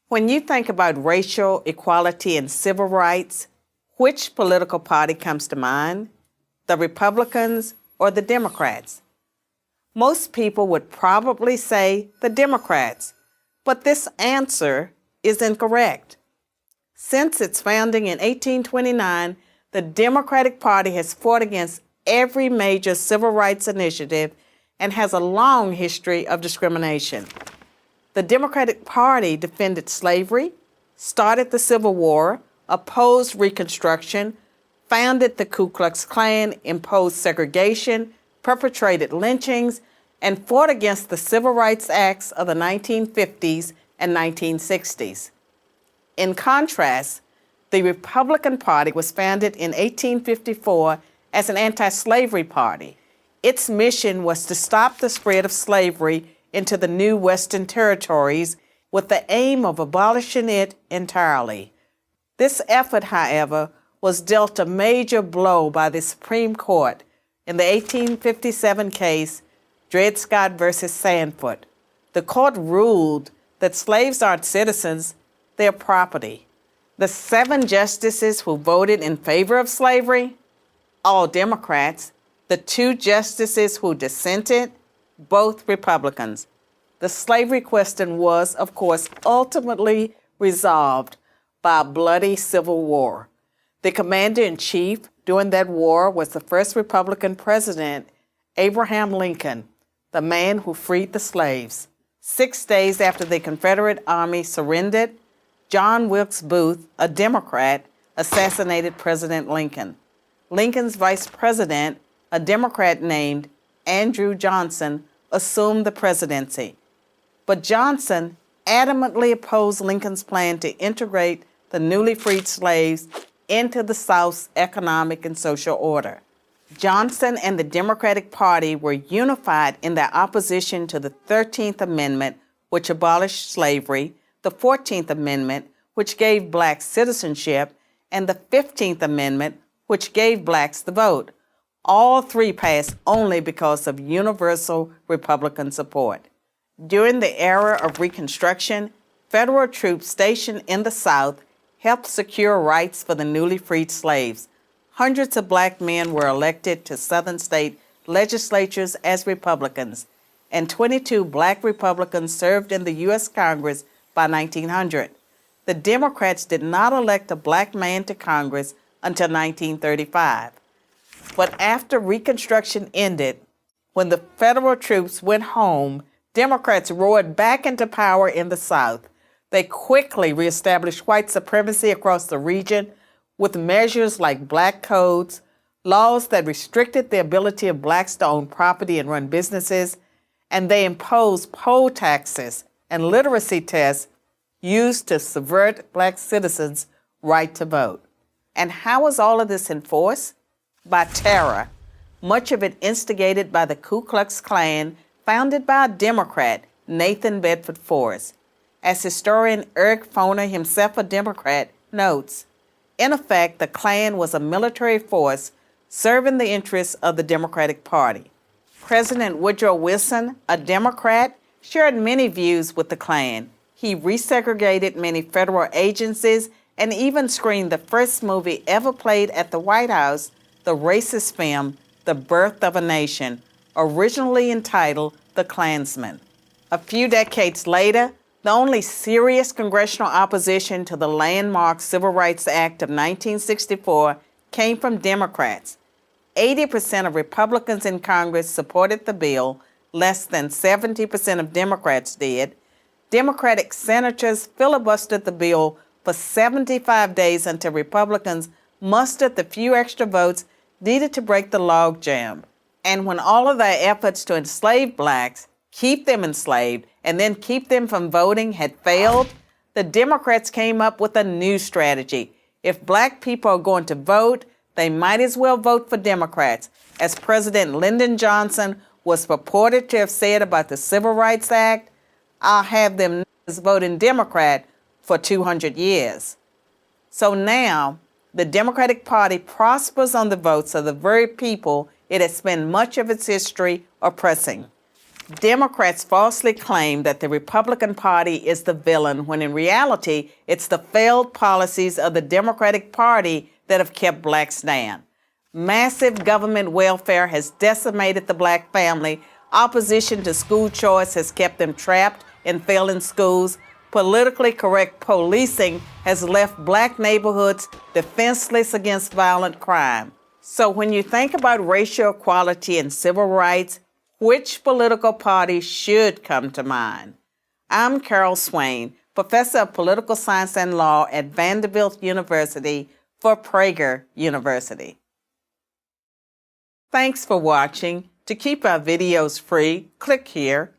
When you think about racial equality and civil rights, which political party comes to mind? The Republicans or the Democrats? Most people would probably say the Democrats, but this answer is incorrect. Since its founding in 1829, the Democratic Party has fought against every major civil rights initiative and has a long history of discrimination. The Democratic Party defended slavery, started the Civil War, opposed Reconstruction, founded the Ku Klux Klan, imposed segregation, perpetrated lynchings, and fought against the Civil Rights Acts of the 1950s and 1960s. In contrast, the Republican Party was founded in 1854 as an anti-slavery party. Its mission was to stop the spread of slavery into the new Western territories with the aim of abolishing it entirely. This effort, however, was dealt a major blow by the Supreme Court in the 1857 case Dred Scott versus Sandford. The court ruled that slaves aren't citizens, they're property. The 7 justices who voted in favor of slavery, all Democrats. The 2 justices who dissented, both Republicans. The slavery question was, of course, ultimately resolved by a bloody civil war. The commander-in-chief during that war was the first Republican president, Abraham Lincoln, the man who freed the slaves. 6 days after the Confederate Army surrendered, John Wilkes Booth, a Democrat, assassinated President Lincoln. Lincoln's vice president, a Democrat named Andrew Johnson, assumed the presidency. But Johnson adamantly opposed Lincoln's plan to integrate the newly freed slaves into the South's economic and social order. Johnson and the Democratic Party were unified in their opposition to the 13th Amendment, which abolished slavery, the 14th Amendment, which gave blacks citizenship, and the 15th Amendment, which gave blacks the vote. All 3 passed only because of universal Republican support. During the era of Reconstruction, federal troops stationed in the South helped secure rights for the newly freed slaves. Hundreds of black men were elected to Southern state legislatures as Republicans, and 22 black Republicans served in the U.S. Congress by 1900. The Democrats did not elect a black man to Congress until 1935. But after Reconstruction ended, when the federal troops went home, Democrats roared back into power in the South. They quickly reestablished white supremacy across the region with measures like black codes, laws that restricted the ability of blacks to own property and run businesses, and they imposed poll taxes and literacy tests used to subvert black citizens' right to vote. And how was all of this enforced? By terror, much of it instigated by the Ku Klux Klan, founded by a Democrat, Nathan Bedford Forrest. As historian Eric Foner, himself a Democrat, notes, in effect, the Klan was a military force serving the interests of the Democratic Party. President Woodrow Wilson, a Democrat, shared many views with the Klan. He resegregated many federal agencies and even screened the first movie ever played at the White House, the racist film, The Birth of a Nation, originally entitled The Klansman. A few decades later, the only serious congressional opposition to the landmark Civil Rights Act of 1964 came from Democrats. 80% of Republicans in Congress supported the bill, less than 70% of Democrats did. Democratic senators filibustered the bill for 75 days until Republicans mustered the few extra votes needed to break the logjam. And when all of their efforts to enslave blacks, keep them enslaved, and then keep them from voting had failed, the Democrats came up with a new strategy. If black people are going to vote, they might as well vote for Democrats, as President Lyndon Johnson was purported to have said about the Civil Rights Act. I'll have them voting Democrat for 200 years. So now, the Democratic Party prospers on the votes of the very people it has spent much of its history oppressing. Democrats falsely claim that the Republican Party is the villain when in reality it's the failed policies of the Democratic Party that have kept blacks down. Massive government welfare has decimated the black family. Opposition to school choice has kept them trapped in failing schools. Politically correct policing has left black neighborhoods defenseless against violent crime. So when you think about racial equality and civil rights, which political party should come to mind? I'm Carol Swain, professor of political science and law at Vanderbilt University for Prager University. Thanks for watching. To keep our videos free, click here.